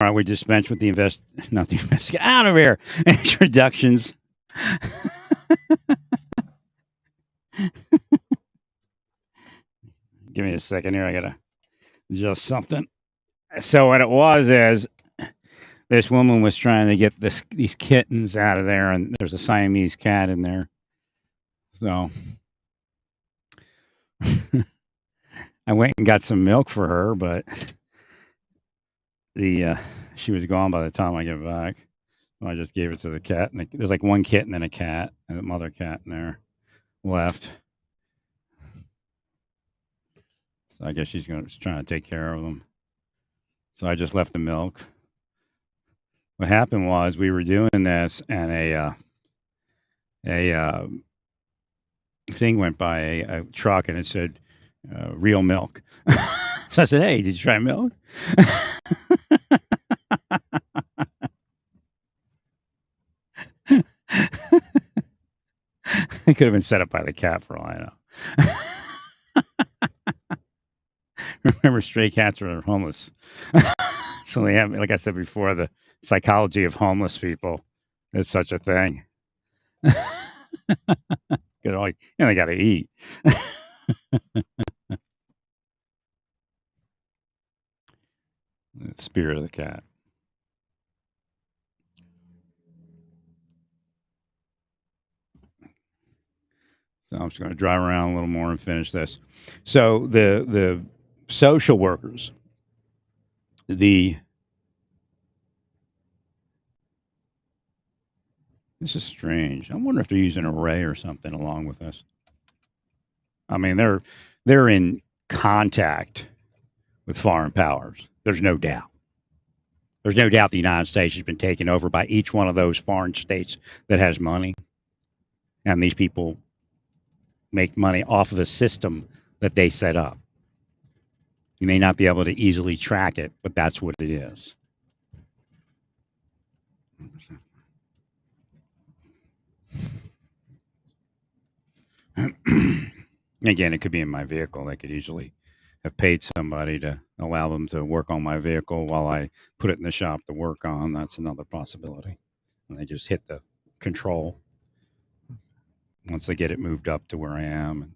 right, we dispense with the out of here introductions. Give me a second here. I gotta adjust something. So what it was is this woman was trying to get these kittens out of there, and there's a Siamese cat in there. So I went and got some milk for her, but the she was gone by the time I get back. So I just gave it to the cat, and there's like one kitten and a cat, and a mother cat in there left. So I guess she's trying to take care of them. So I just left the milk. What happened was we were doing this, and a thing went by a truck, and it said real milk. So I said, "Hey, did you try milk?" It could have been set up by the cat for all I know. Remember, stray cats are homeless. So they have, like I said before, the psychology of homeless people is such a thing. They got to eat. The spirit of the cat. So I'm just going to drive around a little more and finish this. So the social workers, this is strange. I wonder if they're using array or something along with this. I mean, they're in contact with foreign powers. There's no doubt. There's no doubt the United States has been taken over by each one of those foreign states that has money, and these people make money off of a system that they set up. You may not be able to easily track it, but that's what it is. Again, it could be in my vehicle. They could easily have paid somebody to allow them to work on my vehicle while I put it in the shop to work on. That's another possibility. And they just hit the control once they get it moved up to where I am.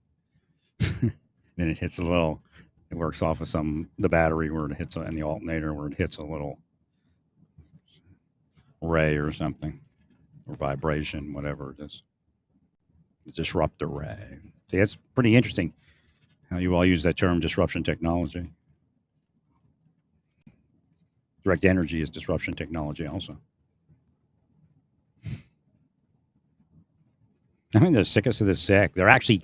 And then it hits a little, it works off of the battery where it hits, and the alternator where it hits a little ray or something, or vibration, whatever it is. The disruptor ray. See, that's pretty interesting how you all use that term, disruption technology. Direct energy is disruption technology also. I mean, they're sickest of the sick. They're actually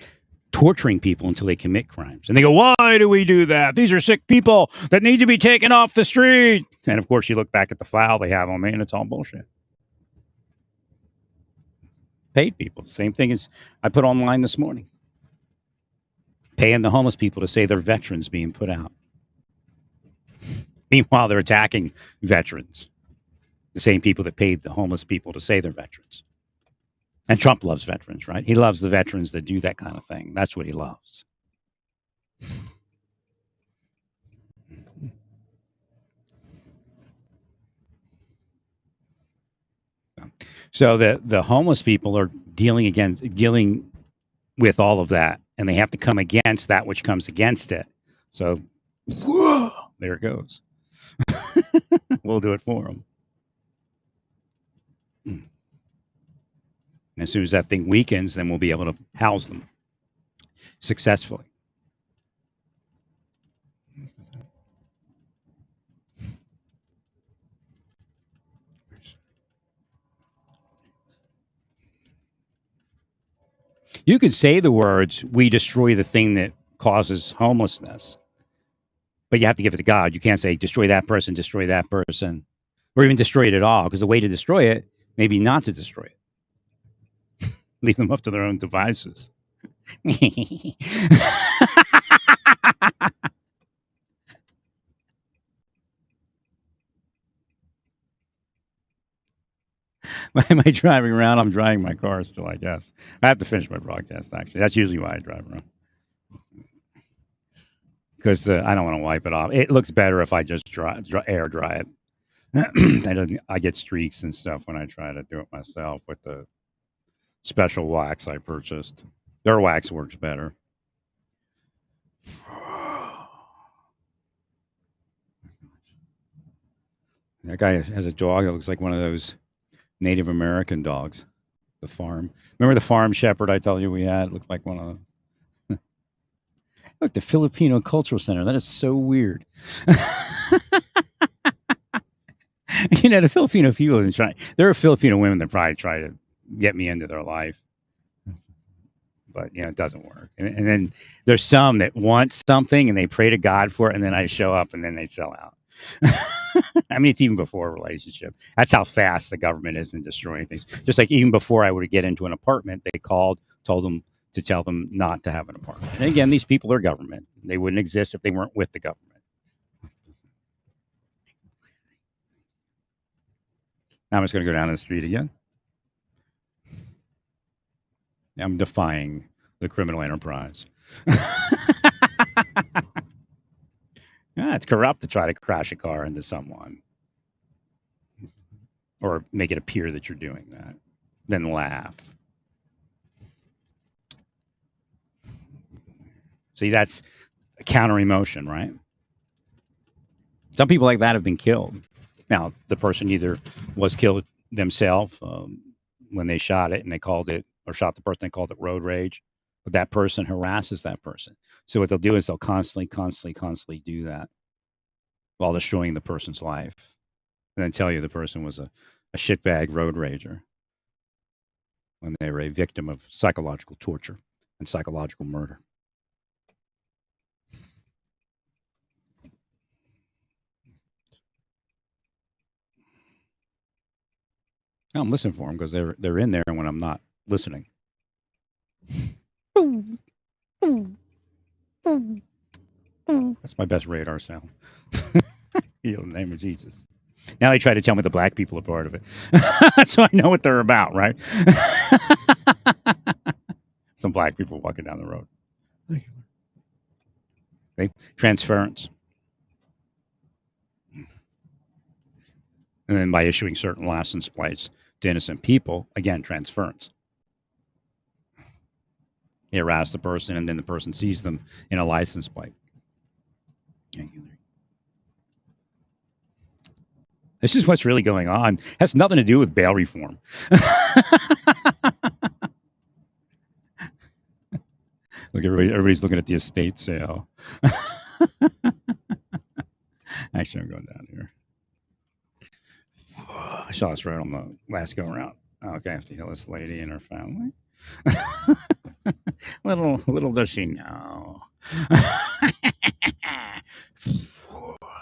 torturing people until they commit crimes. And they go, why do we do that? These are sick people that need to be taken off the street. And of course, you look back at the file they have on me, and it's all bullshit. Paid people. Same thing as I put online this morning. Paying the homeless people to say they're veterans being put out. Meanwhile, they're attacking veterans. The same people that paid the homeless people to say they're veterans. And Trump loves veterans, right? He loves the veterans that do that kind of thing. That's what he loves. So the homeless people are dealing with all of that, and they have to come against that which comes against it. So whoa, there it goes. We'll do it for them. And as soon as that thing weakens, then we'll be able to house them successfully. You could say the words, we destroy the thing that causes homelessness, but you have to give it to God. You can't say, destroy that person, or even destroy it at all, because the way to destroy it may be not to destroy it. Leave them up to their own devices. Why am I driving around? I'm driving my car still, I guess. I have to finish my broadcast, actually. That's usually why I drive around. Because I don't want to wipe it off. It looks better if I just air dry it. I get streaks and stuff when I try to do it myself with the special wax I purchased. Their wax works better. That guy has a dog that looks like one of those Native American dogs. The farm. Remember the farm shepherd I told you we had? It looked like one of the. Look, the Filipino Cultural Center. That is so weird. The Filipino people have trying. There are Filipino women that probably try to get me into their life, but it doesn't work. And then there's some that want something and they pray to God for it, and then I show up and then they sell out. I mean, it's even before a relationship. That's how fast the government is in destroying things. Just like even before I would get into an apartment, they called, told them to tell them not to have an apartment. And again, these people are government. They wouldn't exist if they weren't with the government. Now I'm just going to go down the street again. I'm defying the criminal enterprise. It's corrupt to try to crash a car into someone or make it appear that you're doing that, then laugh. See, that's a counter emotion, right? Some people like that have been killed. Now, the person either was killed themselves when they shot it and they called it, or shot the person, they called it road rage, but that person harasses that person. So what they'll do is they'll constantly do that while destroying the person's life, and then tell you the person was a shitbag road rager when they were a victim of psychological torture and psychological murder. I'm listening for them because they're in there when I'm not listening. That's my best radar sound. In the name of Jesus. Now they try to tell me the black people are part of it. So I know what they're about, right? Some black people walking down the road. Okay. Transference. And then by issuing certain license plates to innocent people, again, transference. They harass the person, and then the person sees them in a license plate. This is what's really going on. It has nothing to do with bail reform. Look, everybody's looking at the estate sale. Actually, I'm going down here. I saw this right on the last go around. Okay, I have to heal this lady and her family. little does she know.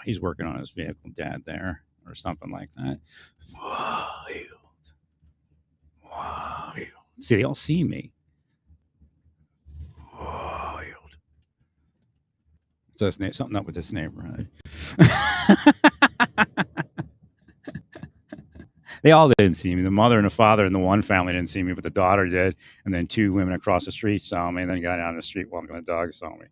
He's working on his vehicle, Dad, there, or something like that. Wild. See, they all see me. Wild. So something up with this neighborhood. They all didn't see me. The mother and the father and the one family didn't see me, but the daughter did. And then two women across the street saw me, and then guy down the street walking the dog saw me.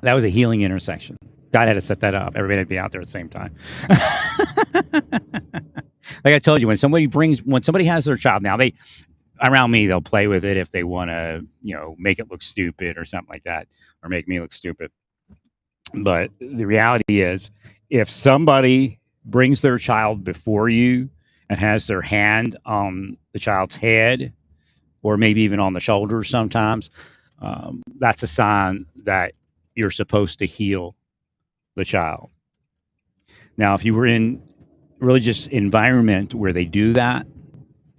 That was a healing intersection. God had to set that up. Everybody had to be out there at the same time. Like I told you, when somebody has their child, now around me, they'll play with it if they want to, make it look stupid or something like that, or make me look stupid. But the reality is, if somebody brings their child before you and has their hand on the child's head, or maybe even on the shoulder sometimes, that's a sign that you're supposed to heal the child. Now, if you were in a religious environment where they do that,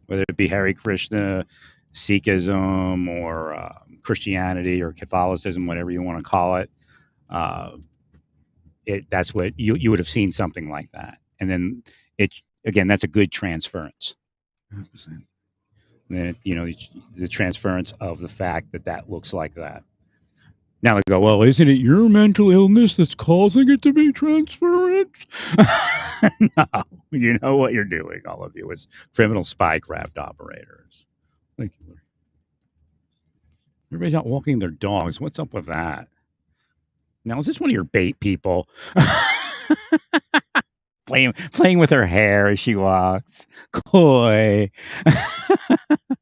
whether it be Hare Krishna, Sikhism, or Christianity, or Catholicism, whatever you want to call it, that's what you would have seen, something like that. And then that's a good transference. 100%. And the transference of the fact that looks like that. Now they go, well, isn't it your mental illness that's causing it to be transference? No, you know what you're doing, all of you. It's criminal spycraft operators. Thank you. Everybody's out walking their dogs. What's up with that? Now, is this one of your bait people? playing with her hair as she walks. Coy.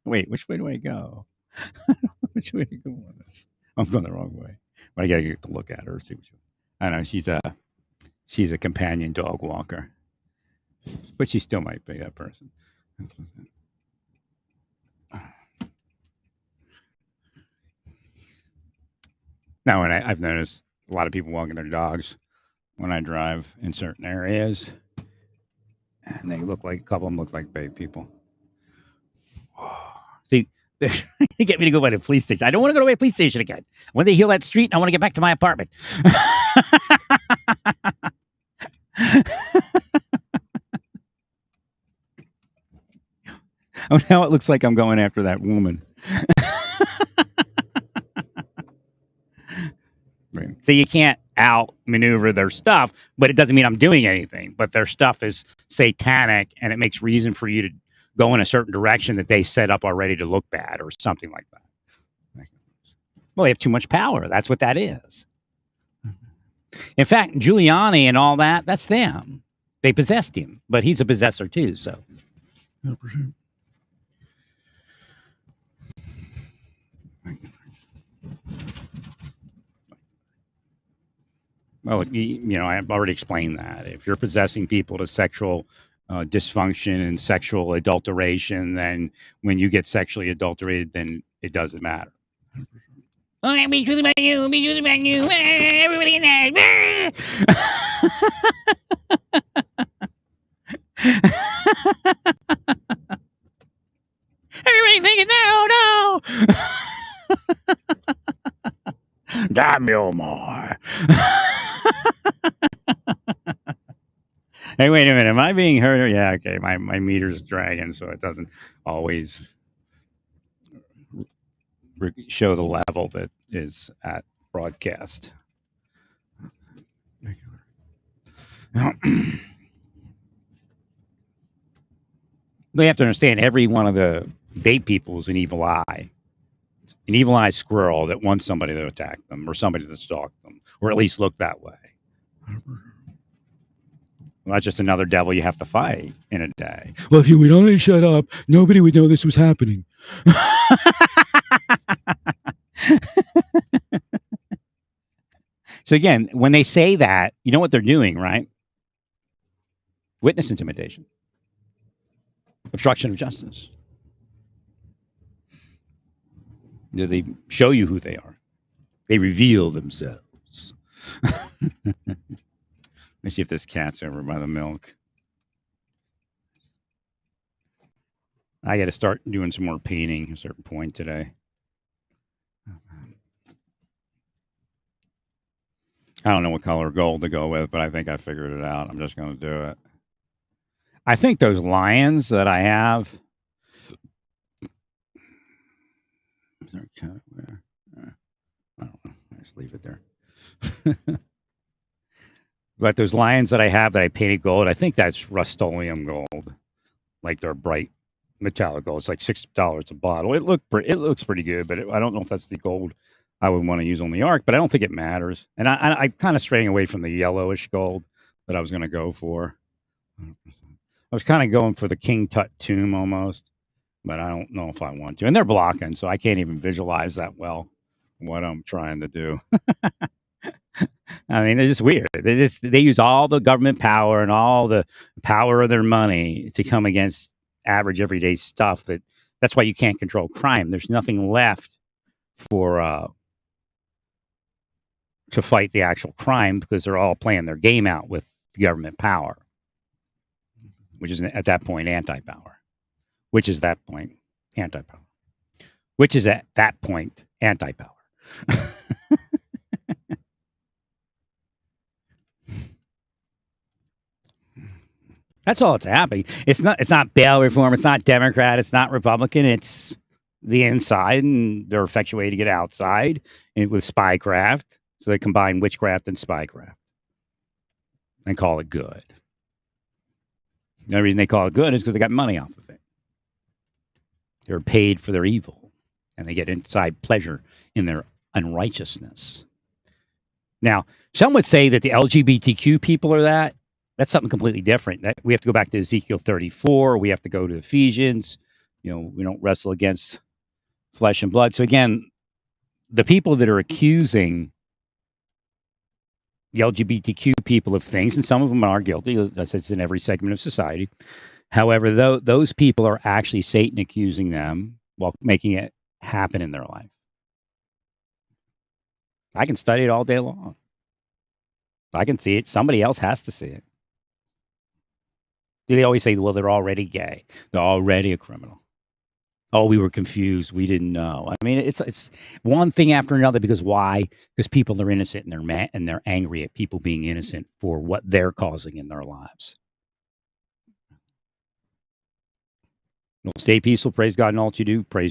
Wait, which way do I go? Which way to go on this? I'm going the wrong way. But I gotta get to look at her. See what she, I know she's a companion dog walker, but she still might be that person. Now, and I've noticed a lot of people walking their dogs when I drive in certain areas, and they look like a couple of them look like bait people. See, they're trying to get me to go by the police station. I don't want to go to a police station again. When they heal that street, I want to get back to my apartment. Oh, now it looks like I'm going after that woman. Right. So you can't outmaneuver their stuff, but it doesn't mean I'm doing anything. But their stuff is satanic, and it makes reason for you to go in a certain direction that they set up already to look bad or something like that. Well, they have too much power. That's what that is. In fact, Giuliani and all that, that's them. They possessed him, but he's a possessor too, so. 100%. Well, you know, I've already explained that. If you're possessing people to sexual dysfunction and sexual adulteration, then when you get sexually adulterated, then it doesn't matter. Oh, I'm being truly about you. I'm being truly about you. Everybody in there. Everybody's thinking, no. Damn you more. Hey, wait a minute. Am I being heard? Yeah, okay. My meter's dragging, so it doesn't always show the level that is at broadcast. They have to understand every one of the bait people is an evil eye. An evil eye squirrel that wants somebody to attack them or somebody to stalk them, or at least look that way. Well, that's just another devil you have to fight in a day. Well, if you would only shut up, nobody would know this was happening. So again, when they say that, you know what they're doing, right? Witness intimidation. Obstruction of justice. They show you who they are. They reveal themselves. Let me see if this cat's over by the milk. I got to start doing some more painting at a certain point today. I don't know what color gold to go with, but I think I figured it out. I'm just going to do it. I think those lions that I have. Is there a cat there? I don't know. I just leave it there. But those lions that I have that I painted gold, I think that's Rust-Oleum gold. Like they're bright metallic gold. It's like $6 a bottle. It looks pretty good, but I don't know if that's the gold I would want to use on the Ark, but I don't think it matters. And I'm kind of straying away from the yellowish gold that I was going to go for. I was kind of going for the King Tut tomb almost, but I don't know if I want to. And they're blocking, so I can't even visualize that well what I'm trying to do. I mean, they're just weird. They use all the government power and all the power of their money to come against average everyday stuff. That's why you can't control crime. There's nothing left for to fight the actual crime because they're all playing their game out with government power, which is at that point anti-power, which is that point anti-power, which is at that point anti-power. That's all that's happening. It's not bail reform. It's not Democrat. It's not Republican. It's the inside, and they're effectuating it outside with spycraft. So they combine witchcraft and spycraft and call it good. The only reason they call it good is because they got money off of it. They're paid for their evil. and they get inside pleasure in their unrighteousness. Now, some would say that the LGBTQ people are that. That's something completely different. That we have to go back to Ezekiel 34. We have to go to Ephesians. We don't wrestle against flesh and blood. So again, the people that are accusing the LGBTQ people of things, and some of them are guilty, as it's in every segment of society. However, those people are actually Satan accusing them while making it happen in their life. I can study it all day long. I can see it. Somebody else has to see it. They always say, well, they're already gay. They're already a criminal. Oh, we were confused. We didn't know. I mean, it's one thing after another. Because why? Because people are innocent and they're mad and they're angry at people being innocent for what they're causing in their lives. Well, stay peaceful. Praise God in all that you do. Praise